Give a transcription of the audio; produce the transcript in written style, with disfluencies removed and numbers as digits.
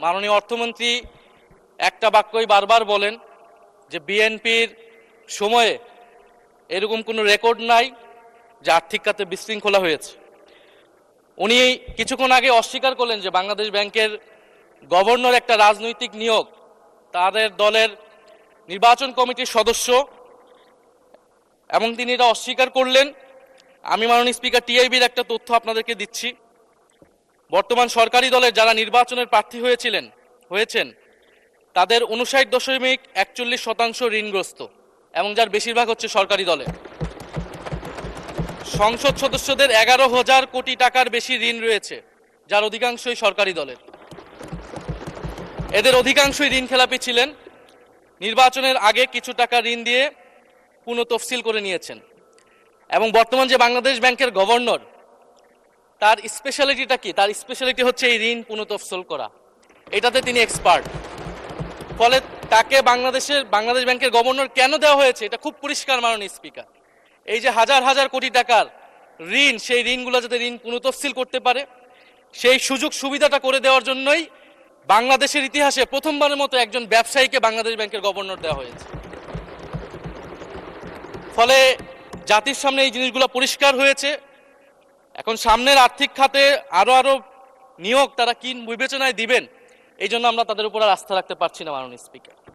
মাননীয় অর্থমন্ত্রী একটা বাক্যই বারবার বলেন যে বিএনপির সময়ে এরকম কোনো রেকর্ড নাই যে আর্থিক খাতে বিশৃঙ্খলা হয়েছে। উনি কিছুক্ষণ আগে অস্বীকার করলেন যে বাংলাদেশ ব্যাংকের গভর্নর একটা রাজনৈতিক নিয়োগ, তাদের দলের নির্বাচন কমিটির সদস্য, এবং তিনি এটা অস্বীকার করলেন। আমি মাননীয় স্পিকার টিআইবির একটা তথ্য আপনাদেরকে দিচ্ছি। বর্তমান সরকারি দলের যারা নির্বাচনের প্রার্থী হয়েছেন তাদের 59.41% ঋণগ্রস্ত, এবং যার বেশিরভাগ হচ্ছে সরকারি দলে। সংসদ সদস্যদের 11,000 কোটি টাকার বেশি ঋণ রয়েছে, যার অধিকাংশই সরকারি দলের। এদের অধিকাংশই ঋণ খেলাপি ছিলেন, নির্বাচনের আগে কিছু টাকা ঋণ দিয়ে পুনঃতফসিল করে নিয়েছেন। এবং বর্তমান যে বাংলাদেশ ব্যাংকের গভর্নর, তার স্পেশালিটিটা কি? তার স্পেশালিটি হচ্ছে এই ঋণ পুনঃতফসিল করা, এটাতে তিনি এক্সপার্ট। ফলে তাকে বাংলাদেশ ব্যাংকের গভর্নর কেন দেওয়া হয়েছে এটা খুব পরিষ্কার মাননীয় স্পিকার। এই যে হাজার হাজার কোটি টাকার ঋণ, সেই ঋণগুলো যাতে ঋণ পুনঃতফসিল করতে পারে সেই সুযোগ সুবিধাটা করে দেওয়ার জন্যই বাংলাদেশের ইতিহাসে প্রথমবারের মতো একজন ব্যবসায়ীকে বাংলাদেশ ব্যাংকের গভর্নর দেওয়া হয়েছে। ফলে জাতির সামনে এই জিনিসগুলো পরিষ্কার হয়েছে। এখন সামনের আর্থিক খাতে আরো নিয়োগ তারা কি বিবেচনায় দিবেন, এই জন্য আমরা তাদের উপর আর আস্থা রাখতে পারছি না মাননীয় স্পিকার।